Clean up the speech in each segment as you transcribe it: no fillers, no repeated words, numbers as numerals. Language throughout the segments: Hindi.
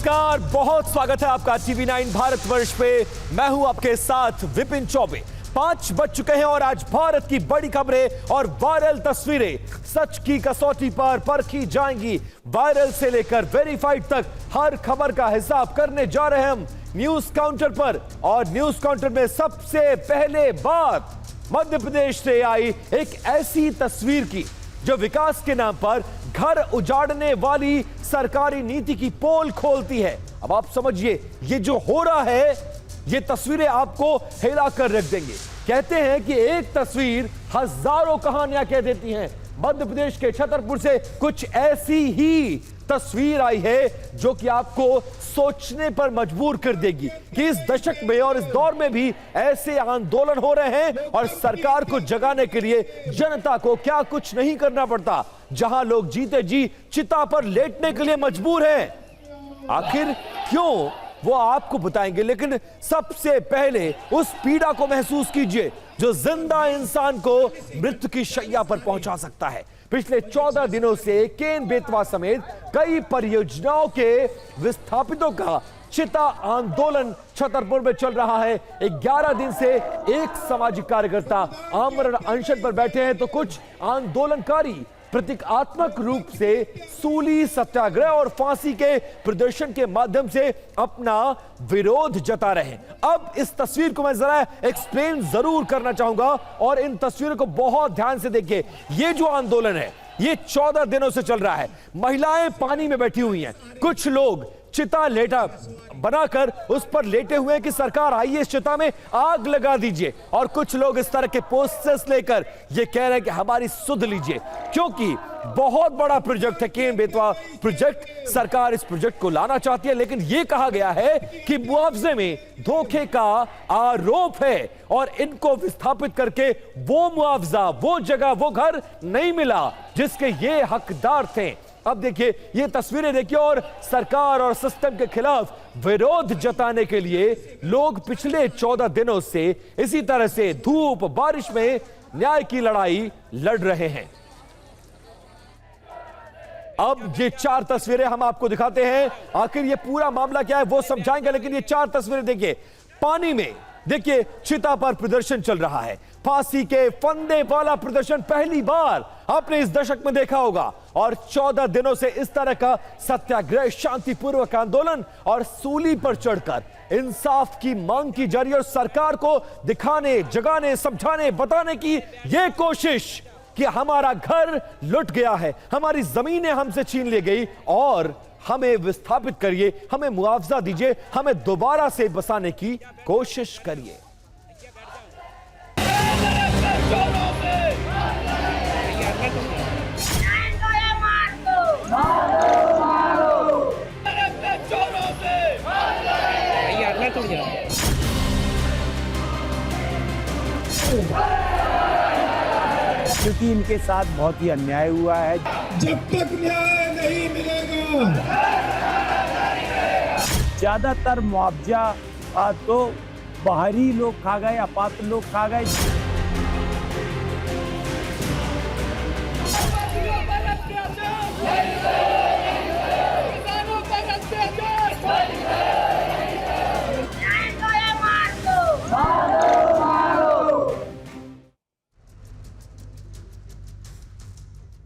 नमस्कार, बहुत स्वागत है आपका TV9 भारतवर्ष पे। मैं हूं आपके साथ विपिन चौबे। 5 बज चुके हैं और आज भारत की बड़ी खबरें और वायरल तस्वीरें सच की कसौटी पर परखी जाएंगी। वायरल से लेकर वेरीफाइड तक हर खबर का हिसाब करने जा रहे हैं हम न्यूज काउंटर पर। और न्यूज काउंटर में सबसे पहले बात मध्य प्रदेश से आई एक ऐसी तस्वीर की जो विकास के नाम पर घर उजाड़ने वाली सरकारी नीति की पोल खोलती है। अब आप समझिए, ये जो हो रहा है, ये तस्वीरें आपको हिला कर रख देंगे। कहते हैं कि एक तस्वीर हजारों कहानियां कह देती हैं। मध्य प्रदेश के छतरपुर से कुछ ऐसी ही तस्वीर आई है जो कि आपको सोचने पर मजबूर कर देगी कि इस दशक में और इस दौर में भी ऐसे आंदोलन हो रहे हैं और सरकार को जगाने के लिए जनता को क्या कुछ नहीं करना पड़ता। जहां लोग जीते जी चिता पर लेटने के लिए मजबूर हैं। आखिर क्यों, वो आपको बताएंगे, लेकिन सबसे पहले उस पीड़ा को महसूस कीजिए जो जिंदा इंसान को मृत्यु की शैया पर पहुंचा सकता है। पिछले 14 दिनों से केन बेतवा समेत कई परियोजनाओं के विस्थापितों का चिता आंदोलन छतरपुर में चल रहा है। 11 दिन से एक सामाजिक कार्यकर्ता आमरण अनशन पर बैठे हैं तो कुछ आंदोलनकारी प्रतीकात्मक रूप से सूली सत्याग्रह और फांसी के प्रदर्शन के माध्यम से अपना विरोध जता रहे हैं। अब इस तस्वीर को मैं जरा एक्सप्लेन जरूर करना चाहूंगा और इन तस्वीरों को बहुत ध्यान से देखिए। ये जो आंदोलन है ये 14 दिनों से चल रहा है। महिलाएं पानी में बैठी हुई हैं, कुछ लोग चिता लेटा बनाकर उस पर लेटे हुए हैं कि सरकार आइए इस चिता में आग लगा दीजिए, और कुछ लोग इस तरह के पोस्टर्स लेकर ये कह रहे हैं कि हमारी सुध लीजिए, क्योंकि बहुत बड़ा प्रोजेक्ट है केन बेतवा प्रोजेक्ट। सरकार इस प्रोजेक्ट को लाना चाहती है, लेकिन यह कहा गया है कि मुआवजे में धोखे का आरोप है और इनको विस्थापित करके वो मुआवजा, वो जगह, वो घर नहीं मिला जिसके ये हकदार थे। अब देखिए ये तस्वीरें देखिए, और सरकार और सिस्टम के खिलाफ विरोध जताने के लिए लोग पिछले 14 दिनों से इसी तरह से धूप बारिश में न्याय की लड़ाई लड़ रहे हैं। अब ये 4 तस्वीरें हम आपको दिखाते हैं। आखिर ये पूरा मामला क्या है वो समझाएंगे, लेकिन ये 4 तस्वीरें देखिए। पानी में देखिए चिता पर प्रदर्शन चल रहा है। फांसी के फंदे वाला प्रदर्शन पहली बार आपने इस दशक में देखा होगा, और 14 दिनों से इस तरह का सत्याग्रह, शांतिपूर्वक आंदोलन और सूली पर चढ़कर इंसाफ की मांग की जा रही है और सरकार को दिखाने, जगाने, समझाने, बताने की यह कोशिश कि हमारा घर लुट गया है, हमारी जमीनें हमसे छीन ली गई और हमें विस्थापित करिए, हमें मुआवजा दीजिए, हमें दोबारा से बसाने की कोशिश करिए। क्योंकि इनके साथ बहुत ही अन्याय हुआ है। जब तक न्याय नहीं मिलेगा, ज्यादातर मुआवजा तो बाहरी लोग खा गए, अपात्र लोग खा गए।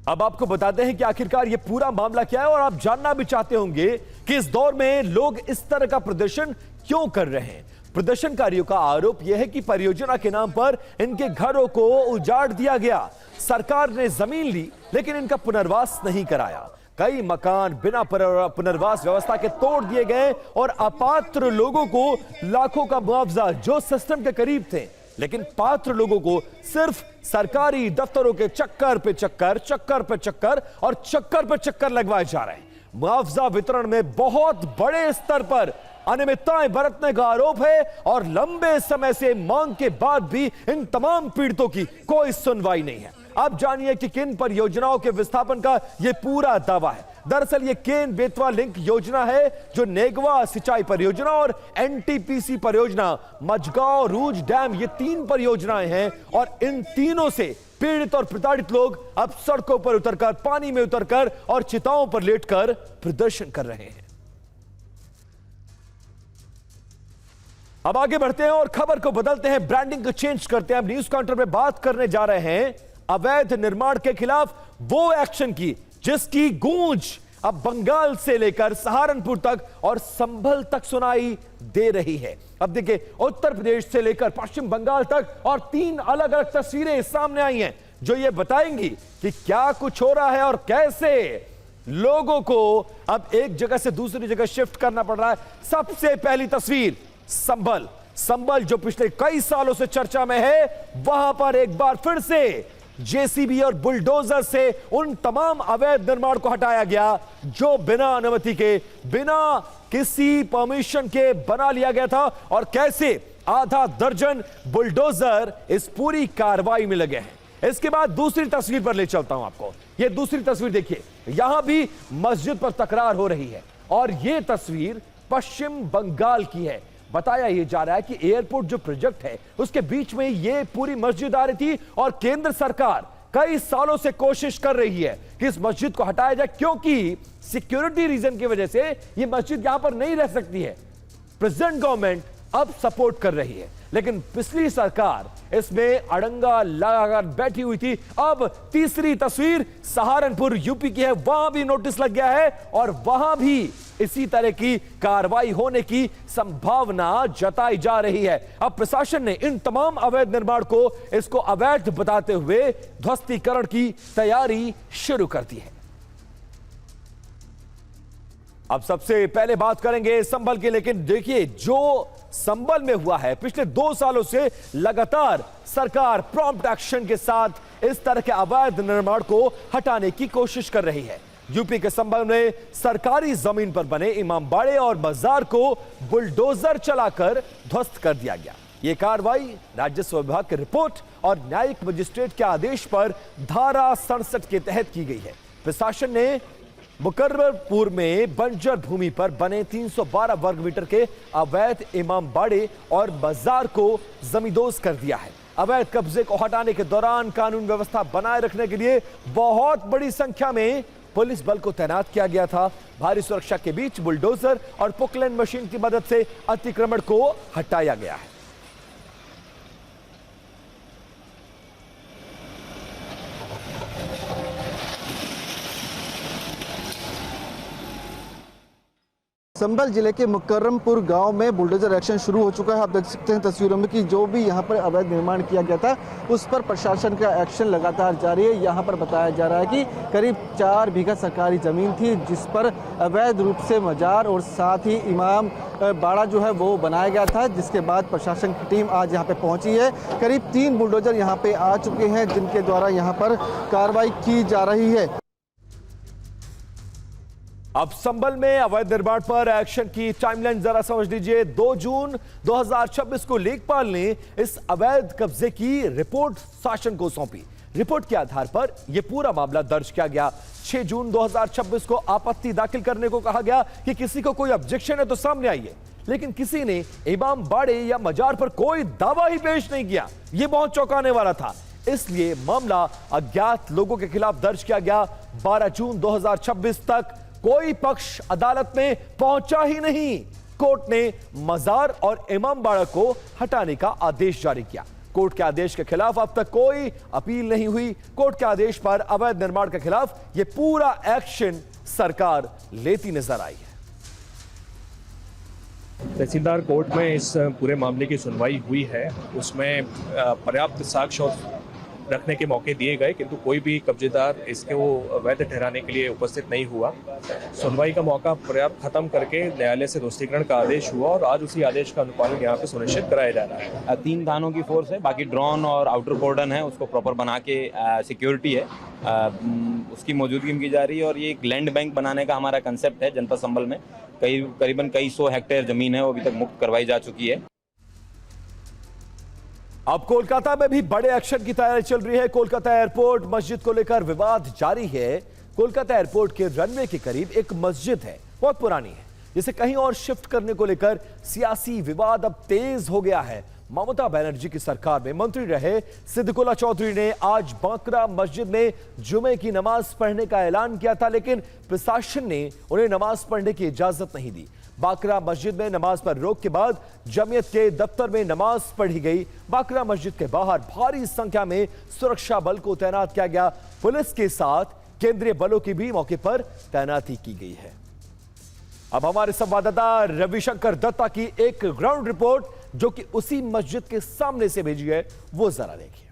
अब आपको बताते हैं कि आखिरकार ये पूरा मामला क्या है, और आप जानना भी चाहते होंगे कि इस दौर में लोग इस तरह का प्रदर्शन क्यों कर रहे हैं। प्रदर्शनकारियों का आरोप यह है कि परियोजना के नाम पर इनके घरों को उजाड़ दिया गया। सरकार ने जमीन ली लेकिन इनका पुनर्वास नहीं कराया। कई मकान बिना पुनर्वास व्यवस्था के तोड़ दिए गए और अपात्र लोगों को लाखों का मुआवजा जो सिस्टम के करीब थे, लेकिन पात्र लोगों को सिर्फ सरकारी दफ्तरों के चक्कर पे चक्कर लगवाए जा रहे हैं। मुआवजा वितरण में बहुत बड़े स्तर पर अनियमितताएं बरतने का आरोप है और लंबे समय से मांग के बाद भी इन तमाम पीड़ितों की कोई सुनवाई नहीं है। अब जानिए कि किन परियोजनाओं के विस्थापन का यह पूरा दावा है। दरअसल ये केन बेतवा लिंक योजना है जो नेगवा सिंचाई परियोजना और एनटीपीसी परियोजना, मझगांव रूज डैम, ये 3 परियोजनाएं हैं और इन तीनों से पीड़ित और प्रताड़ित लोग अब सड़कों पर उतरकर, पानी में उतरकर और चिताओं पर लेटकर प्रदर्शन कर रहे हैं। अब आगे बढ़ते हैं और खबर को बदलते हैं, ब्रांडिंग को चेंज करते हैं। अब न्यूज काउंटर में बात करने जा रहे हैं अवैध निर्माण के खिलाफ वो एक्शन की जिसकी गूंज अब बंगाल से लेकर सहारनपुर तक और संभल तक सुनाई दे रही है। अब देखिए, उत्तर प्रदेश से लेकर पश्चिम बंगाल तक और 3 अलग अलग तस्वीरें सामने आई हैं जो ये बताएंगी कि क्या कुछ हो रहा है और कैसे लोगों को अब एक जगह से दूसरी जगह शिफ्ट करना पड़ रहा है। सबसे पहली तस्वीर संभल जो पिछले कई सालों से चर्चा में है, वहां पर एक बार फिर से जेसीबी और बुलडोजर से उन तमाम अवैध निर्माण को हटाया गया जो बिना अनुमति के, बिना किसी परमिशन के बना लिया गया था, और कैसे आधा दर्जन बुलडोजर इस पूरी कार्रवाई में लगे हैं। इसके बाद दूसरी तस्वीर पर ले चलता हूं आपको। यह दूसरी तस्वीर देखिए, यहां भी मस्जिद पर तकरार हो रही है और यह तस्वीर पश्चिम बंगाल की है। बताया यह जा रहा है कि एयरपोर्ट जो प्रोजेक्ट है उसके बीच में यह पूरी मस्जिद आ रही थी और केंद्र सरकार कई सालों से कोशिश कर रही है कि इस मस्जिद को हटाया जाए, क्योंकि सिक्योरिटी रीजन की वजह से यह मस्जिद यहां पर नहीं रह सकती है। प्रेजेंट गवर्नमेंट अब सपोर्ट कर रही है, लेकिन पिछली सरकार इसमें अड़ंगा लगाकर बैठी हुई थी। अब तीसरी तस्वीर सहारनपुर यूपी की है, वहां भी नोटिस लग गया है और वहां भी इसी तरह की कार्रवाई होने की संभावना जताई जा रही है। अब प्रशासन ने इन तमाम अवैध निर्माण को इसको अवैध बताते हुए ध्वस्तीकरण की तैयारी शुरू कर दी है। अब सबसे पहले बात करेंगे संभल की, लेकिन देखिए जो संभल में हुआ है, पिछले 2 सालों से लगातार सरकार प्रॉम्प्ट एक्शन के साथ इस तरह के अवैध निर्माण को हटाने की कोशिश कर रही है। यूपी के संभल में सरकारी जमीन पर बने इमामबाड़े और बाजार को बुलडोजर चलाकर ध्वस्त कर दिया गया। यह कार्रवाई राजस्व विभाग की रिपोर्ट और न्यायिक मजिस्ट्रेट के आदेश पर धारा 67 के तहत की गई है। प्रशासन ने मुकर्ररपुर में बंजर भूमि पर बने 312 वर्ग मीटर के अवैध इमामबाड़े और बाजार को जमींदोज कर दिया है। अवैध कब्जे को हटाने के दौरान कानून व्यवस्था बनाए रखने के लिए बहुत बड़ी संख्या में पुलिस बल को तैनात किया गया था। भारी सुरक्षा के बीच बुलडोजर और पोकलैंड मशीन की मदद से अतिक्रमण को हटाया गया है। संभल जिले के मुकर्रमपुर गांव में बुलडोजर एक्शन शुरू हो चुका है। आप देख सकते हैं तस्वीरों में कि जो भी यहां पर अवैध निर्माण किया गया था उस पर प्रशासन का एक्शन लगातार जारी है। यहां पर बताया जा रहा है कि करीब 4 बीघा सरकारी जमीन थी जिस पर अवैध रूप से मजार और साथ ही इमाम बाड़ा जो है वो बनाया गया था, जिसके बाद प्रशासन की टीम आज यहाँ पे पहुंची है। करीब 3 बुलडोजर यहाँ पे आ चुके हैं जिनके द्वारा यहाँ पर कार्रवाई की जा रही है। अब संभल में अवैध निर्माण पर एक्शन की टाइमलाइन जरा समझ लीजिए। 2 जून 2026 को लेखपाल ने इस अवैध कब्जे की रिपोर्ट शासन को सौंपी। रिपोर्ट के आधार पर यह पूरा मामला दर्ज किया गया। 6 जून 2026 को आपत्ति दाखिल करने को कहा गया कि किसी को कोई ऑब्जेक्शन है तो सामने आइए, लेकिन किसी ने इमाम बाड़े या मजार पर कोई दावा ही पेश नहीं किया। यह बहुत चौंकाने वाला था, इसलिए मामला अज्ञात लोगों के खिलाफ दर्ज किया गया। 12 जून 2026 तक कोई पक्ष अदालत में पहुंचा ही नहीं। कोर्ट ने मजार और इमामबाड़ा को हटाने का आदेश जारी किया। कोर्ट के आदेश के खिलाफ अब तक कोई अपील नहीं हुई। कोर्ट के आदेश पर अवैध निर्माण के खिलाफ यह पूरा एक्शन सरकार लेती नजर आई है। तहसीलदार कोर्ट में इस पूरे मामले की सुनवाई हुई है, उसमें पर्याप्त साक्ष्य रखने के मौके दिए गए, किंतु कोई भी कब्जेदार इसके वो वैध ठहराने के लिए उपस्थित नहीं हुआ। सुनवाई का मौका पर्याप्त खत्म करके न्यायालय से ध्वस्तीकरण का आदेश हुआ और आज उसी आदेश का अनुपालन यहाँ पे सुनिश्चित कराया जा रहा है। 3 थानों की फोर्स है, बाकी ड्रोन और आउटर कॉर्डन है, उसको प्रॉपर बना के सिक्योरिटी है, उसकी मौजूदगी में की जा रही है। और ये एक लैंड बैंक बनाने का हमारा कंसेप्ट है। जनपद संभल में करीबन कई 100 हेक्टेयर जमीन है, वो अभी तक मुक्त करवाई जा चुकी है। अब कोलकाता में भी बड़े एक्शन की तैयारी चल रही है। कोलकाता एयरपोर्ट मस्जिद को लेकर विवाद जारी है। कोलकाता एयरपोर्ट के रनवे के करीब एक मस्जिद है, बहुत पुरानी है, जिसे कहीं और शिफ्ट करने को लेकर सियासी विवाद अब तेज हो गया है। ममता बनर्जी की सरकार में मंत्री रहे सिद्दकुल्ला चौधरी ने आज बांकरा मस्जिद में जुमे की नमाज पढ़ने का ऐलान किया था, लेकिन प्रशासन ने उन्हें नमाज पढ़ने की इजाजत नहीं दी। बाकरा मस्जिद में नमाज पर रोक के बाद जमीयत के दफ्तर में नमाज पढ़ी गई। बाकरा मस्जिद के बाहर भारी संख्या में सुरक्षा बल को तैनात किया गया। पुलिस के साथ केंद्रीय बलों की भी मौके पर तैनाती की गई है। अब हमारे संवाददाता रविशंकर दत्ता की एक ग्राउंड रिपोर्ट जो कि उसी मस्जिद के सामने से भेजी है, वो जरा देखिए।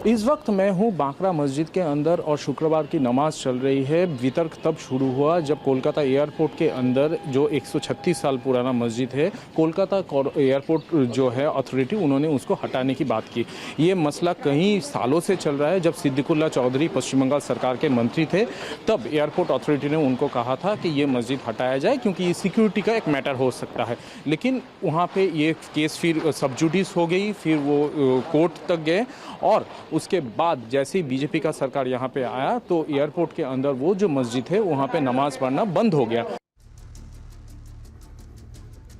इस वक्त मैं हूं बाकरा मस्जिद के अंदर और शुक्रवार की नमाज चल रही है। वितर्क तब शुरू हुआ जब कोलकाता एयरपोर्ट के अंदर जो 136 साल पुराना मस्जिद है, कोलकाता एयरपोर्ट जो है अथॉरिटी, उन्होंने उसको हटाने की बात की। ये मसला कई सालों से चल रहा है। जब सिद्दीकुल्ला चौधरी पश्चिम बंगाल सरकार के मंत्री थे, तब एयरपोर्ट अथॉरिटी ने उनको कहा था कि ये मस्जिद हटाया जाए क्योंकि ये सिक्योरिटी का एक मैटर हो सकता है। लेकिन वहाँ पे ये केस फिर सब जुडिस हो गई, फिर वो कोर्ट तक गए और उसके बाद जैसे ही बीजेपी का सरकार यहाँ पे आया तो एयरपोर्ट के अंदर वो जो मस्जिद है वहाँ पे नमाज पढ़ना बंद हो गया।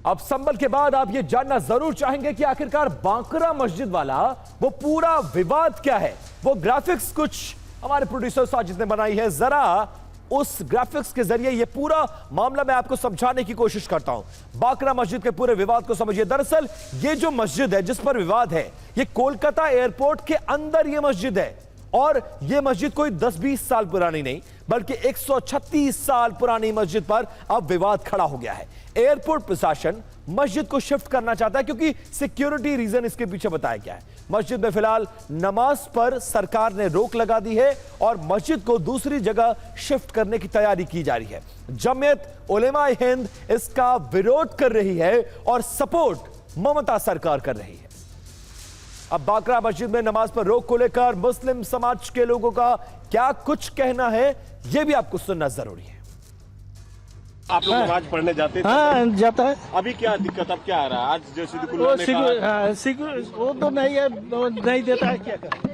अब संभल के बाद आप ये जानना जरूर चाहेंगे कि आखिरकार बाकरा मस्जिद वाला वो पूरा विवाद क्या है। वो ग्राफिक्स कुछ हमारे प्रोड्यूसर साजिद ने बनाई है, जरा उस ग्राफिक्स के जरिए ये पूरा मामला मैं आपको समझाने की कोशिश करता हूं। बाकरा मस्जिद के पूरे विवाद को समझिए। दरअसल ये जो मस्जिद है जिस पर विवाद है, ये कोलकाता एयरपोर्ट के अंदर ये मस्जिद है और ये मस्जिद कोई 10-20 साल पुरानी नहीं बल्कि 136 साल पुरानी मस्जिद पर अब विवाद खड़ा हो गया है। एयरपोर्ट प्रशासन मस्जिद को शिफ्ट करना चाहता है क्योंकि सिक्योरिटी रीजन इसके पीछे बताया गया है। मस्जिद में फिलहाल नमाज पर सरकार ने रोक लगा दी है और मस्जिद को दूसरी जगह शिफ्ट करने की तैयारी की जा रही है। जमीयत उलेमाए हिंद इसका विरोध कर रही है और सपोर्ट ममता सरकार कर रही है। अब बाकरा मस्जिद में नमाज पर रोक को लेकर मुस्लिम समाज के लोगों का क्या कुछ कहना है, यह भी आपको सुनना जरूरी है। आप लोग नमाज पढ़ने जाते थे? हाँ, जाता है। अभी क्या दिक्कत, अब क्या आ रहा है? आज जो सिद्दीकुल्ला ने कहा, वो तो नहीं है, नहीं देता है, क्या करें?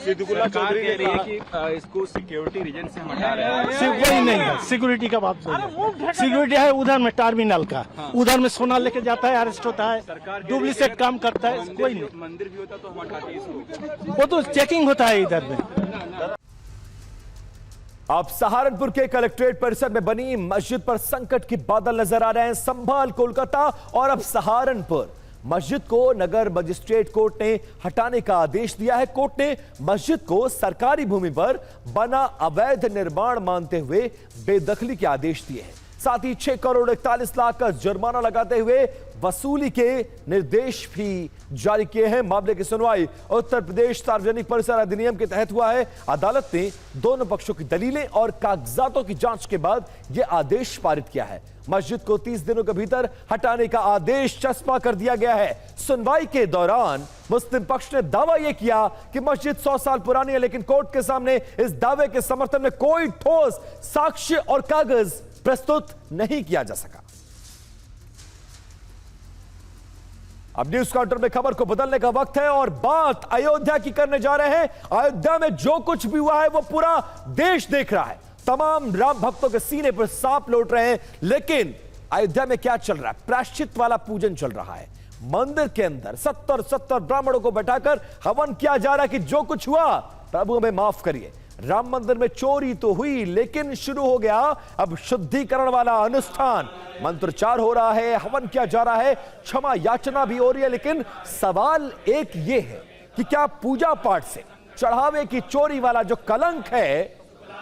सिद्दीकुल्ला चौधरी ने कहा कि इसको सिक्योरिटी रीजन से हटा रहे हैं। वही नहीं है, सिक्योरिटी का बात नहीं। सिक्योरिटी है उधर में टर्मिनल का, उधर में सोना लेके जाता है, अरेस्ट होता है, डुप्लीकेट काम करता है, कोई नहीं। मंदिर भी होता तो हम हटाते इसको। वो तो चेकिंग होता है इधर में। अब सहारनपुर के कलेक्ट्रेट परिसर में बनी मस्जिद पर संकट के बादल नजर आ रहे हैं। संभाल कोलकाता और अब सहारनपुर। मस्जिद को नगर मजिस्ट्रेट कोर्ट ने हटाने का आदेश दिया है। कोर्ट ने मस्जिद को सरकारी भूमि पर बना अवैध निर्माण मानते हुए बेदखली के आदेश दिए हैं। साथ ही 6 करोड़ 41 लाख का जुर्माना लगाते हुए वसूली के निर्देश भी जारी किए हैं। मामले की सुनवाई उत्तर प्रदेश सार्वजनिक परिसर अधिनियम के तहत हुआ है। अदालत ने दोनों पक्षों की दलीलें और कागजातों की जांच के बाद यह आदेश पारित किया है। मस्जिद को 30 दिनों के भीतर हटाने का आदेश चस्पा कर दिया गया है। सुनवाई के दौरान मुस्लिम पक्ष ने दावा यह किया कि मस्जिद 100 साल पुरानी है, लेकिन कोर्ट के सामने इस दावे के समर्थन में कोई ठोस साक्ष्य और कागज प्रस्तुत नहीं किया जा सका। अब न्यूज काउंटर में खबर को बदलने का वक्त है और बात अयोध्या की करने जा रहे हैं। अयोध्या में जो कुछ भी हुआ है वो पूरा देश देख रहा है। तमाम राम भक्तों के सीने पर सांप लौट रहे हैं, लेकिन अयोध्या में क्या चल रहा है? प्रायश्चित वाला पूजन चल रहा है। मंदिर के अंदर 70 ब्राह्मणों को बैठाकर हवन किया जा रहा है कि जो कुछ हुआ प्रभु हमें माफ करिए। राम मंदिर में चोरी तो हुई, लेकिन शुरू हो गया अब शुद्धिकरण वाला अनुष्ठान। मंत्रोच्चार हो रहा है, हवन किया जा रहा है, क्षमा याचना भी हो रही है। लेकिन सवाल एक ये है कि क्या पूजा पाठ से चढ़ावे की चोरी वाला जो कलंक है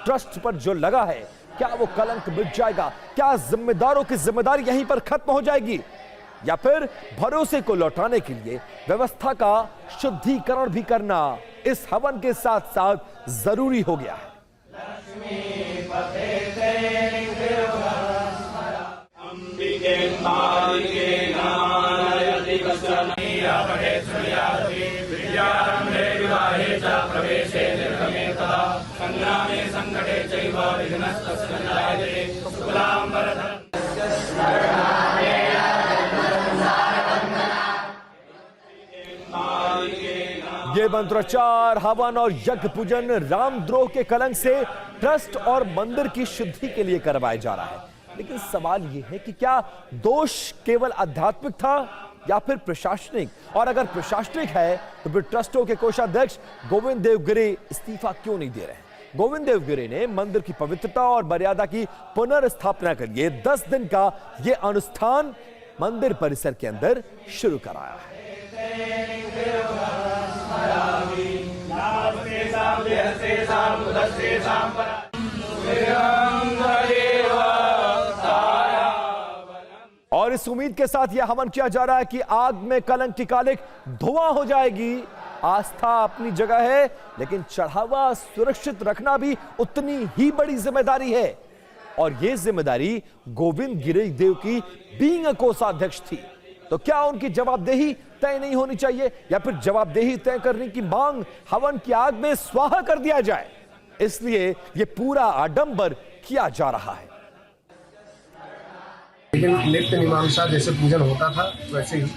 ट्रस्ट पर जो लगा है, क्या वो कलंक मिट जाएगा? क्या जिम्मेदारों की जिम्मेदारी यहीं पर खत्म हो जाएगी, या फिर भरोसे को लौटाने के लिए व्यवस्था का शुद्धिकरण भी करना इस हवन के साथ साथ जरूरी हो गया है? ये मंत्रोच्चार, हवन और यज्ञ पूजन रामद्रोह के कलंक से ट्रस्ट और मंदिर की शुद्धि के लिए करवाया जा रहा है। लेकिन सवाल यह है कि क्या दोष केवल आध्यात्मिक था या फिर प्रशासनिक? और अगर प्रशासनिक है तो फिर ट्रस्टों के कोषाध्यक्ष गोविंद देवगिरी इस्तीफा क्यों नहीं दे रहे हैं? गोविंद देवगिरी ने मंदिर की पवित्रता और मर्यादा की पुनर्स्थापना के लिए 10 दिन का यह अनुष्ठान मंदिर परिसर के अंदर शुरू कराया है। और इस उम्मीद के साथ यह हवन किया जा रहा है कि आग में कलंक की कालिक धुआं हो जाएगी। आस्था अपनी जगह है, लेकिन चढ़ावा सुरक्षित रखना भी उतनी ही बड़ी जिम्मेदारी है। और यह जिम्मेदारी गोविंद गिरिदेव की बीइंग अ कोषाध्यक्ष थी। तो क्या उनकी जवाबदेही तय नहीं होनी चाहिए, या फिर जवाबदेही तय करने की मांग हवन की आग में स्वाहा कर दिया जाए? इसलिए यह पूरा आडंबर किया जा रहा है। लेकिन नित्य मीमांसा जैसे पूजन होता था वैसे ही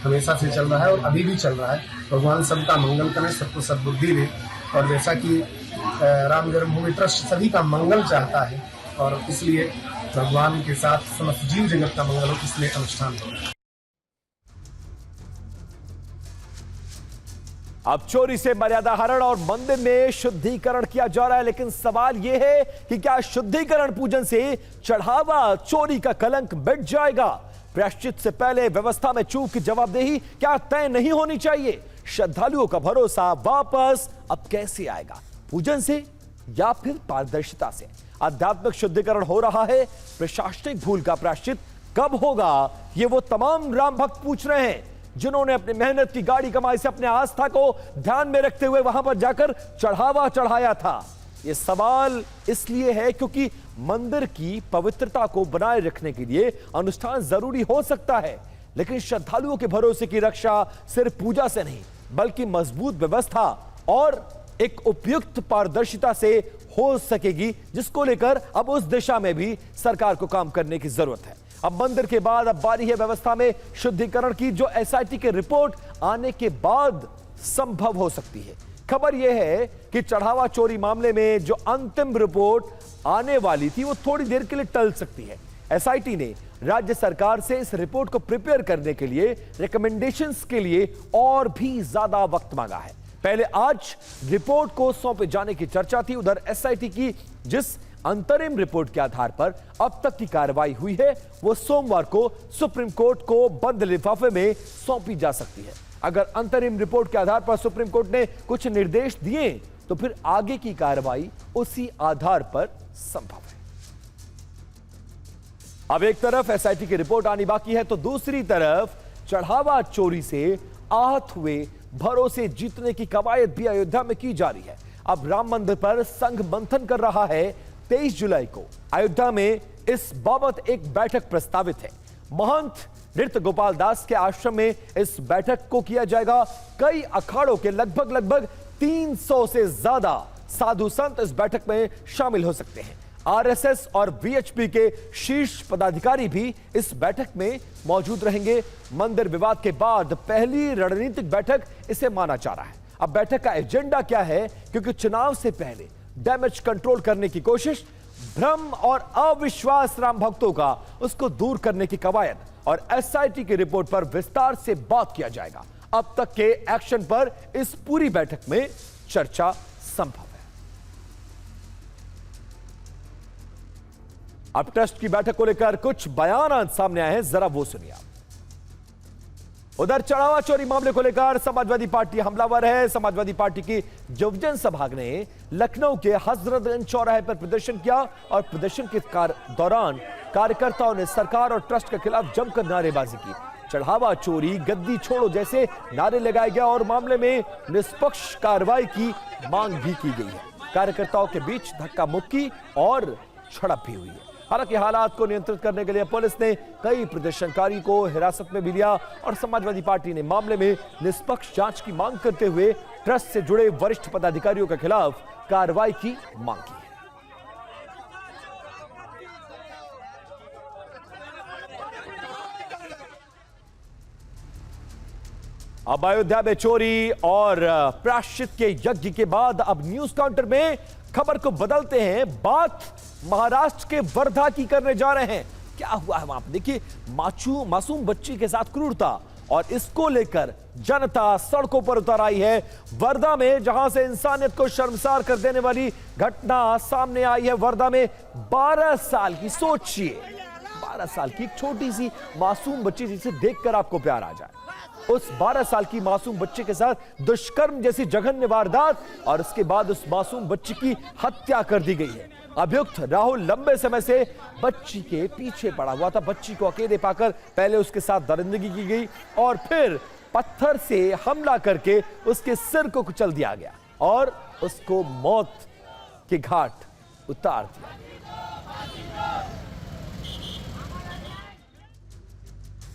हमेशा से चल रहा है और अभी भी चल रहा है। भगवान सबका मंगल करें, सबको सद्बुद्धि दे। और जैसा कि राम जन्मभूमि ट्रस्ट सभी का मंगल चाहता है और इसलिए भगवान के साथ समस्त जीव जगत का मंगल हो, इसलिए अनुष्ठान हो रहा है। अब चोरी से मर्यादा हरण और मंदिर में शुद्धिकरण किया जा रहा है, लेकिन सवाल यह है कि क्या शुद्धिकरण पूजन से चढ़ावा चोरी का कलंक मिट जाएगा? प्रायश्चित से पहले व्यवस्था में चूक की जवाबदेही क्या तय नहीं होनी चाहिए? श्रद्धालुओं का भरोसा वापस अब कैसे आएगा? पूजन से या फिर पारदर्शिता से? आध्यात्मिक शुद्धिकरण हो रहा है, प्रशासनिक भूल का प्रायश्चित कब होगा? ये वो तमाम राम भक्त पूछ रहे हैं जिन्होंने अपनी मेहनत की गाड़ी कमाई से अपने आस्था को ध्यान में रखते हुए वहां पर जाकर चढ़ावा चढ़ाया था। यह सवाल इसलिए है क्योंकि मंदिर की पवित्रता को बनाए रखने के लिए अनुष्ठान जरूरी हो सकता है, लेकिन श्रद्धालुओं के भरोसे की रक्षा सिर्फ पूजा से नहीं, बल्कि मजबूत व्यवस्था और एक उपयुक्त पारदर्शिता से हो सकेगी, जिसको लेकर अब उस दिशा में भी सरकार को काम करने की जरूरत है। अब मंदिर के बाद अब बारी है व्यवस्था में शुद्धिकरण की, जो एसआईटी की रिपोर्ट आने के बाद संभव हो सकती है। खबर यह है कि चढ़ावा चोरी मामले में जो अंतिम रिपोर्ट आने वाली थी वो थोड़ी देर के लिए टल सकती है। एसआईटी ने राज्य सरकार से इस रिपोर्ट को प्रिपेयर करने के लिए रिकमेंडेशंस के लिए और भी ज्यादा वक्त मांगा है। पहले आज रिपोर्ट को सौंपे जाने की चर्चा थी। उधर एसआईटी की जिस अंतरिम रिपोर्ट के आधार पर अब तक की कार्रवाई हुई है, वो सोमवार को सुप्रीम कोर्ट को बंद लिफाफे में सौंपी जा सकती है। अगर अंतरिम रिपोर्ट के आधार पर सुप्रीम कोर्ट ने कुछ निर्देश दिए तो फिर आगे की कार्रवाई उसी आधार पर संभव है। अब एक तरफ एसआईटी की रिपोर्ट आनी बाकी है, तो दूसरी तरफ चढ़ावा चोरी से आहत हुए भरोसे जीतने की कवायद भी अयोध्या में की जा रही है। अब राम मंदिर पर संघ मंथन कर रहा है। 23 जुलाई को अयोध्या में इस बाबत एक बैठक प्रस्तावित है। महंत नृत्य गोपाल दास के आश्रम में इस बैठक को किया जाएगा। कई अखाड़ों के लगभग 300 से ज्यादा साधु संत इस बैठक में शामिल हो सकते हैं। आरएसएस और वीएचपी के शीर्ष पदाधिकारी भी इस बैठक में मौजूद रहेंगे। मंदिर विवाद के बाद पहली रणनीतिक बैठक इसे माना जा रहा है। अब बैठक का एजेंडा क्या है? क्योंकि चुनाव से पहले डैमेज कंट्रोल करने की कोशिश, भ्रम और अविश्वास राम भक्तों का, उसको दूर करने की कवायद और एसआईटी की रिपोर्ट पर विस्तार से बात किया जाएगा। अब तक के एक्शन पर इस पूरी बैठक में चर्चा संभव है। अब ट्रस्ट की बैठक को लेकर कुछ बयान सामने आए हैं, जरा वो सुनिए आप। उधर चढ़ावा चोरी मामले को लेकर समाजवादी पार्टी हमलावर है। समाजवादी पार्टी की युवजन सभा ने लखनऊ के हजरतगंज चौराहे पर प्रदर्शन किया और प्रदर्शन के दौरान कार्यकर्ताओं ने सरकार और ट्रस्ट के खिलाफ जमकर नारेबाजी की। चढ़ावा चोरी, गद्दी छोड़ो जैसे नारे लगाए गए और मामले में निष्पक्ष कार्रवाई की मांग भी की गई है। कार्यकर्ताओं के बीच धक्का मुक्की और झड़प भी हुई है। हालांकि हालात को नियंत्रित करने के लिए पुलिस ने कई प्रदर्शनकारी को हिरासत में भी लिया और समाजवादी पार्टी ने मामले में निष्पक्ष जांच की मांग करते हुए ट्रस्ट से जुड़े वरिष्ठ पदाधिकारियों के खिलाफ कार्रवाई की मांग की है। अब अयोध्या में चोरी और प्रायश्चित के यज्ञ के बाद अब न्यूज काउंटर में खबर को बदलते हैं। बात महाराष्ट्र के वर्धा की करने जा रहे हैं। क्या हुआ है वहां पर? देखिए, मासूम बच्ची के साथ क्रूरता और इसको लेकर जनता सड़कों पर उतर आई है। वर्धा में जहां से इंसानियत को शर्मसार कर देने वाली घटना सामने आई है। वर्धा में 12 साल की, सोचिए 12 साल की एक छोटी सी मासूम बच्ची जिसे देखकर आपको प्यार आ जाए, उस 12 साल की मासूम बच्चे के साथ दुष्कर्म जैसी जघन्य वारदात और उसके बाद उस मासूम बच्ची की हत्या कर दी गई है। अभियुक्त राहुल लंबे समय से बच्ची के पीछे पड़ा हुआ था। बच्ची को अकेले पाकर पहले उसके साथ दरिंदगी की गई और फिर पत्थर से हमला करके उसके सिर को कुचल दिया गया और उसको मौत के घाट उतार दिया।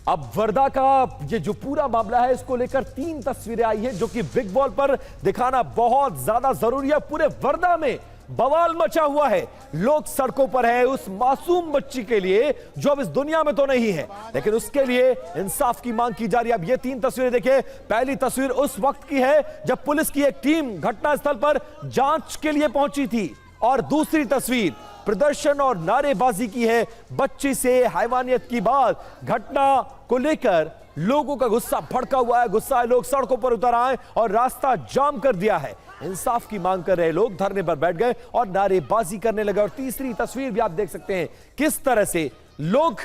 अब वर्धा का ये जो पूरा मामला है, इसको लेकर 3 तस्वीरें आई है जो कि बिग बॉल पर दिखाना बहुत ज्यादा जरूरी है। पूरे वर्धा में बवाल मचा हुआ है, लोग सड़कों पर है उस मासूम बच्ची के लिए जो अब इस दुनिया में तो नहीं है, लेकिन उसके लिए इंसाफ की मांग की जा रही है। अब ये 3 तस्वीरें देखिए। पहली तस्वीर उस वक्त की है जब पुलिस की एक टीम घटनास्थल पर जांच के लिए पहुंची थी और दूसरी तस्वीर प्रदर्शन और नारेबाजी की है। बच्ची से हैवानियत की बात, घटना को लेकर लोगों का गुस्सा भड़का हुआ है। गुस्सा है, लोग सड़कों पर उतर आए और रास्ता जाम कर दिया है। इंसाफ की मांग कर रहे लोग धरने पर बैठ गए और नारेबाजी करने लगे। और तीसरी तस्वीर भी आप देख सकते हैं किस तरह से लोग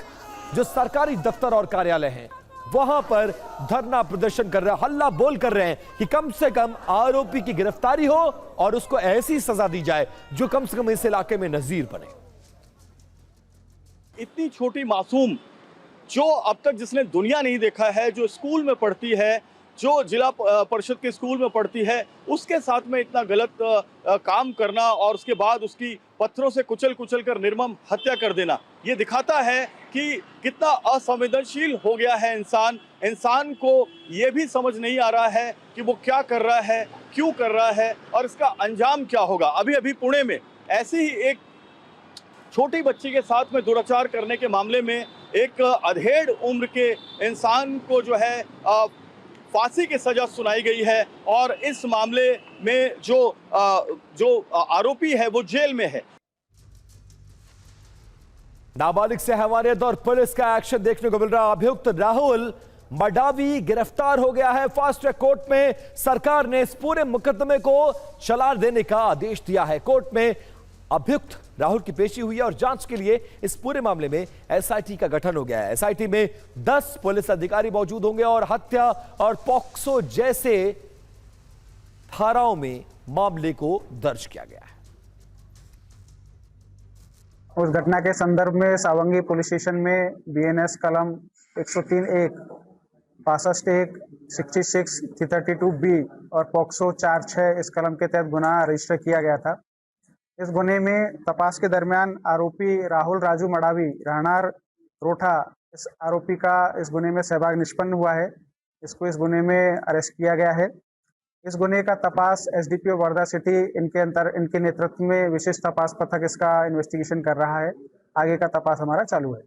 जो सरकारी दफ्तर और कार्यालय हैं वहां पर धरना प्रदर्शन कर रहे हैं, हल्ला बोल कर रहे हैं कि कम से कम आरोपी की गिरफ्तारी हो और उसको ऐसी सजा दी जाए जो कम से कम इस इलाके में नजीर बने। इतनी छोटी मासूम जो अब तक जिसने दुनिया नहीं देखा है, जो स्कूल में पढ़ती है, जो जिला परिषद के स्कूल में पढ़ती है, उसके साथ में इतना गलत काम करना और उसके बाद उसकी पत्थरों से कुचल कर निर्मम हत्या कर देना, ये दिखाता है कि कितना असंवेदनशील हो गया है इंसान। इंसान को ये भी समझ नहीं आ रहा है कि वो क्या कर रहा है, क्यों कर रहा है और इसका अंजाम क्या होगा। अभी अभी पुणे में ऐसी ही एक छोटी बच्ची के साथ में दुराचार करने के मामले में एक अधेड़ उम्र के इंसान को जो है फांसी की सजा सुनाई गई है और इस मामले में जो आरोपी है वो जेल में है। नाबालिग से हैवानियत और पुलिस का एक्शन देखने को मिल रहा। अभियुक्त राहुल मडावी गिरफ्तार हो गया है। फास्ट ट्रैक कोर्ट में सरकार ने इस पूरे मुकदमे को चला देने का आदेश दिया है। कोर्ट में अभियुक्त राहुल की पेशी हुई है और जांच के लिए इस पूरे मामले में एसआईटी का गठन हो गया है। एसआईटी में 10 पुलिस अधिकारी मौजूद होंगे और हत्या और पॉक्सो जैसे धाराओं में मामले को दर्ज किया गया है। उस घटना के संदर्भ में सावंगी पुलिस स्टेशन में बीएनएस कलम 103(1), 65(1), 66, 332(b) और पॉक्सो 4(6) इस कलम के तहत गुनाह रजिस्टर किया गया था। इस गुने में तपास के दरमियान आरोपी राहुल राजू मडावी राहणार रोठा, इस आरोपी का इस गुने में सहभाग निष्पन्न हुआ है। इसको इस गुने में अरेस्ट किया गया है। इस गुने का तपास एसडीपीओ वर्धा सिटी इनके नेतृत्व में विशेष तपास पथक इसका इन्वेस्टिगेशन कर रहा है। आगे का तपास हमारा चालू है।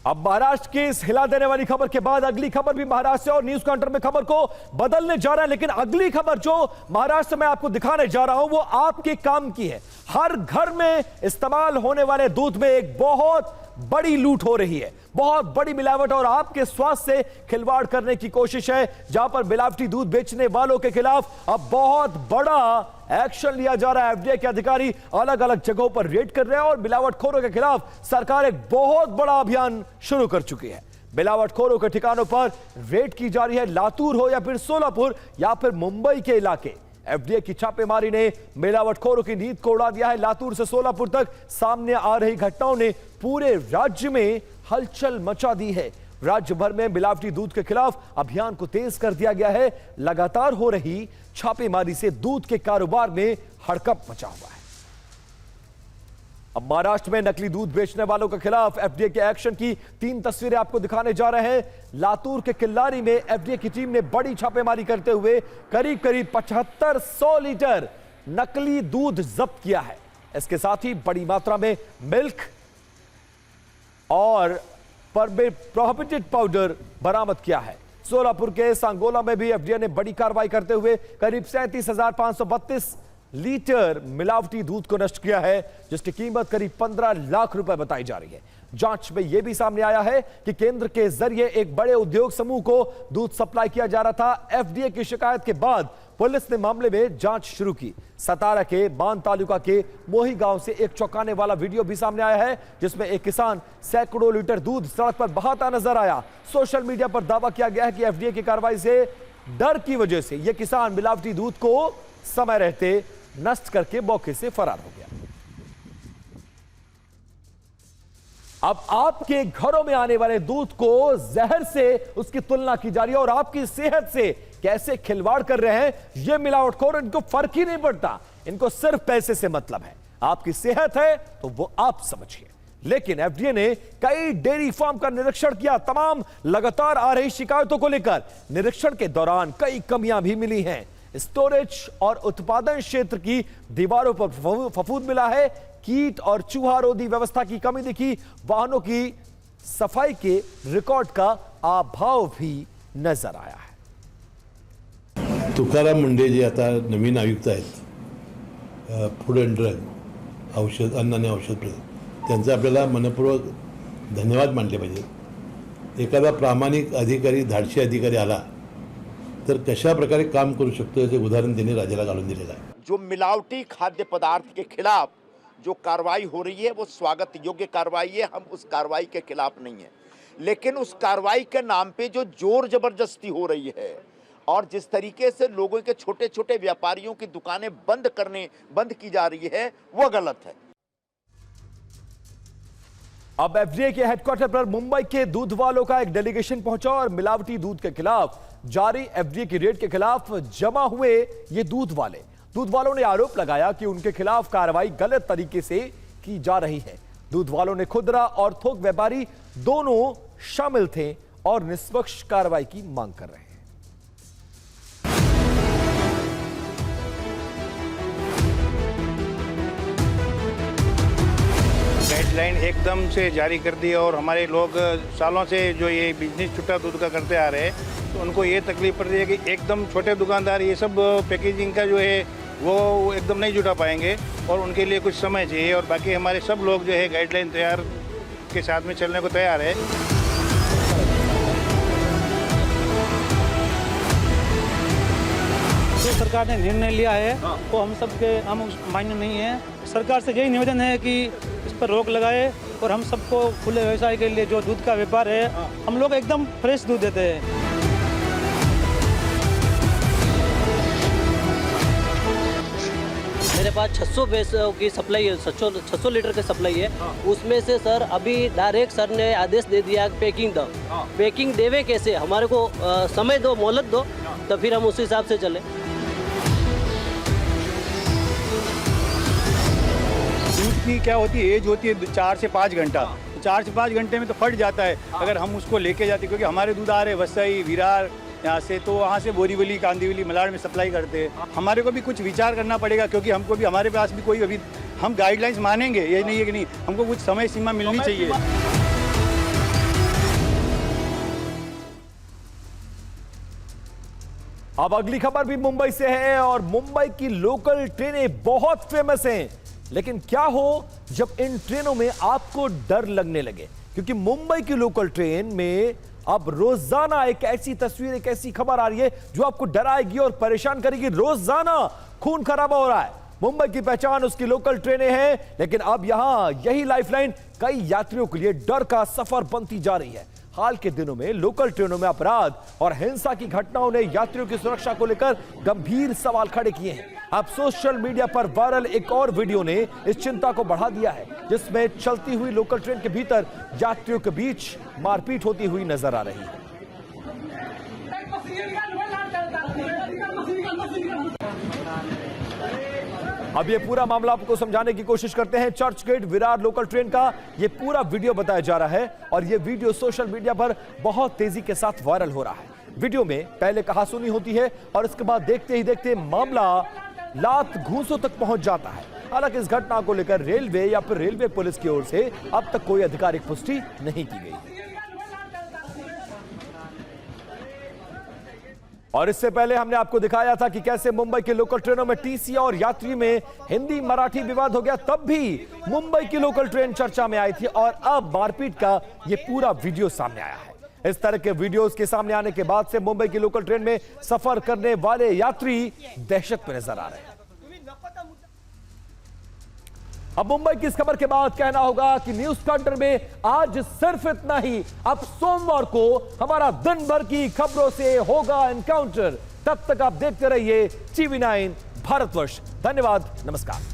अब महाराष्ट्र की इस हिला देने वाली खबर के बाद अगली खबर भी महाराष्ट्र से और न्यूज काउंटर में खबर को बदलने जा रहा है। लेकिन अगली खबर जो महाराष्ट्र में आपको दिखाने जा रहा हूं वो आपके काम की है। हर घर में इस्तेमाल होने वाले दूध में एक बहुत बड़ी लूट हो रही है, बहुत बड़ी मिलावट और आपके स्वास्थ्य से खिलवाड़ करने की कोशिश है। जहां पर मिलावटी दूध बेचने वालों के खिलाफ अब बहुत बड़ा एक्शन लिया जा रहा है। एफडीए के अधिकारी अलग अलग जगहों पर रेड कर रहे हैं और मिलावटखोरों के खिलाफ सरकार एक बहुत बड़ा अभियान शुरू कर चुकी है। मिलावटखोरों के ठिकानों पर रेड की जा रही है। लातूर हो या फिर सोलापुर या फिर मुंबई के इलाके, एफडीए की छापेमारी ने मिलावटखोरों की नींद को उड़ा दिया है। लातूर से सोलापुर तक सामने आ रही घटनाओं ने पूरे राज्य में हलचल मचा दी है। राज्य भर में मिलावटी दूध के खिलाफ अभियान को तेज कर दिया गया है। लगातार हो रही छापेमारी से दूध के कारोबार में हड़कंप मचा हुआ है। अब महाराष्ट्र में नकली दूध बेचने वालों के खिलाफ एफडीए के एक्शन की 3 तस्वीरें आपको दिखाने जा रहे हैं। लातूर के किल्लारी में एफडीए की टीम ने बड़ी छापेमारी करते हुए करीब 7500 लीटर नकली दूध जब्त किया है। इसके साथ ही बड़ी मात्रा में मिल्क और प्रोहिबिटेड पाउडर बरामद किया है। सोलापुर के सांगोला में भी एफडीए ने बड़ी कार्रवाई करते हुए करीब 37,532 लीटर मिलावटी दूध को नष्ट किया है, जिसकी कीमत करीब 15 लाख रुपए बताई जा रही है। जांच में यह भी सामने आया है कि केंद्र के जरिए एक बड़े उद्योग समूह को दूध सप्लाई किया जा रहा था। एफडीए की शिकायत के बाद पुलिस ने मामले में जांच शुरू की। सतारा के बान तालुका के मोही गांव से एक चौंकाने वाला वीडियो भी सामने आया है, जिसमें एक किसान सैकड़ों लीटर दूध सड़क पर बहाता नजर आया। सोशल मीडिया पर दावा किया गया है कि एफडीए की कार्रवाई से डर की वजह से यह किसान मिलावटी दूध को समय रहते नष्ट करके मौके से फरार हो गया। अब आपके घरों में आने वाले दूध को जहर से उसकी तुलना की जा रही है और आपकी सेहत से कैसे खिलवाड़ कर रहे हैं ये मिलावटखोर, इनको फर्क ही नहीं पड़ता। इनको सिर्फ पैसे से मतलब है। आपकी सेहत है तो वो आप समझिए। लेकिन एफडीए ने कई डेयरी फार्म का निरीक्षण किया। तमाम लगातार आ रही शिकायतों को लेकर निरीक्षण के दौरान कई कमियां भी मिली हैं। स्टोरेज और उत्पादन क्षेत्र की दीवारों पर फफूंद मिला है। कीट और चूहा रोधी व्यवस्था की कमी दिखी। वाहनों की सफाई के रिकॉर्ड का अभाव भी नजर आया है। तुकाराम मुंडे जे आता नवीन आयुक्त आहेत फूड अँड ड्रग औषध अन्न आणि औषध त्यांचे आपल्याला मनपूर्वक धन्यवाद मानले पाहिजेत। एखादा प्रामाणिक अधिकारी धाडसी अधिकारी आला तर कशा प्रकारे काम करू शकतो याचे उदाहरण त्यांनी राज्याला घालून दिलेलं आहे। जो मिलावटी खाद्य पदार्थ के खिलाफ जो कार्रवाई हो रही है वो स्वागत योग्य कार्रवाई है। हम उस कार्रवाई के खिलाफ नहीं है, लेकिन उस कार्रवाई के नाम पे जो जोर जबरदस्ती हो रही है और जिस तरीके से लोगों के छोटे छोटे व्यापारियों की दुकानें बंद की जा रही है वो गलत है। अब एफडीए के हेडक्वार्टर पर मुंबई के दूध वालों का एक डेलीगेशन पहुंचा और मिलावटी दूध के खिलाफ जारी एफडीए की रेड के खिलाफ जमा हुए ये दूध वालों ने आरोप लगाया कि उनके खिलाफ कार्रवाई गलत तरीके से की जा रही है। दूध वालों ने खुदरा और थोक व्यापारी दोनों शामिल थे और निष्पक्ष कार्रवाई की मांग कर रहे हैं। गाइडलाइन एकदम से जारी कर दी और हमारे लोग सालों से जो ये बिजनेस छुट्टा दूध का करते आ रहे हैं तो उनको ये तकलीफ पड़ रही है कि एकदम छोटे दुकानदार ये सब पैकेजिंग का जो है वो एकदम नहीं जुटा पाएंगे और उनके लिए कुछ समय चाहिए। और बाकी हमारे सब लोग जो है गाइडलाइन तैयार के साथ में चलने को तैयार है। जो सरकार ने निर्णय लिया है वो हम मान्य नहीं है। सरकार से यही निवेदन है कि इस पर रोक लगाए और हम सबको खुले व्यवसाय के लिए जो दूध का व्यापार है हम लोग एकदम फ्रेश दूध देते हैं। मेरे पास 600 की सप्लाई है, 600 लीटर की सप्लाई है। उसमें से सर अभी डायरेक्ट सर ने आदेश दे दिया पैकिंग दो। पैकिंग देवे कैसे, हमारे को समय दो, मोहलत दो, तो फिर हम उस हिसाब से चले। दूध की क्या होती है एज होती है 4 से 5 घंटा। 4 से 5 घंटे में तो फट जाता है अगर हम उसको लेके जाते, क्योंकि हमारे दूध आ रहे वसई विरार यहाँ से, तो वहाँ से बोरीवली कांदिवली मलाड में सप्लाई करते हैं। हमारे को भी कुछ विचार करना पड़ेगा, क्योंकि हमको भी हमारे पास भी कोई अभी हम गाइडलाइंस मानेंगे, ये नहीं है कि नहीं, हमको कुछ समय सीमा मिलनी चाहिए। अब अगली खबर भी मुंबई से है और मुंबई की लोकल ट्रेनें बहुत फेमस हैं। लेकिन क्या हो जब इन ट्रेनों में आपको डर लगने लगे, क्योंकि मुंबई की लोकल ट्रेन में अब रोजाना एक ऐसी तस्वीर, एक ऐसी खबर आ रही है जो आपको डराएगी और परेशान करेगी। रोजाना खून खराबा हो रहा है। मुंबई की पहचान उसकी लोकल ट्रेनें हैं, लेकिन अब यहां यही लाइफलाइन कई यात्रियों के लिए डर का सफर बनती जा रही है। हाल के दिनों में लोकल ट्रेनों में अपराध और हिंसा की घटनाओं ने यात्रियों की सुरक्षा को लेकर गंभीर सवाल खड़े किए हैं। अब सोशल मीडिया पर वायरल एक और वीडियो ने इस चिंता को बढ़ा दिया है, जिसमें चलती हुई लोकल ट्रेन के भीतर यात्रियों के बीच मारपीट होती हुई नजर आ रही है। अब ये पूरा मामला आपको समझाने की कोशिश करते हैं। Churchgate Virar local train का ये पूरा वीडियो बताया जा रहा है और ये वीडियो सोशल मीडिया पर बहुत तेजी के साथ वायरल हो रहा है। वीडियो में पहले कहासुनी होती है और इसके बाद देखते ही देखते मामला लात घूंसों तक पहुंच जाता है। हालांकि इस घटना को लेकर रेलवे या फिर रेलवे पुलिस की ओर से अब तक कोई आधिकारिक पुष्टि नहीं की गई। और इससे पहले हमने आपको दिखाया था कि कैसे मुंबई के लोकल ट्रेनों में टीसी और यात्री में हिंदी मराठी विवाद हो गया, तब भी मुंबई की लोकल ट्रेन चर्चा में आई थी और अब मारपीट का यह पूरा वीडियो सामने आया है। इस तरह के वीडियोस के सामने आने के बाद से मुंबई की लोकल ट्रेन में सफर करने वाले यात्री दहशत में नजर आ रहे हैं। अब मुंबई की इस खबर के बाद कहना होगा कि न्यूज काउंटर में आज सिर्फ इतना ही। अब सोमवार को हमारा दिन भर की खबरों से होगा एनकाउंटर। तब तक आप देखते रहिए TV9 भारतवर्ष। धन्यवाद, नमस्कार।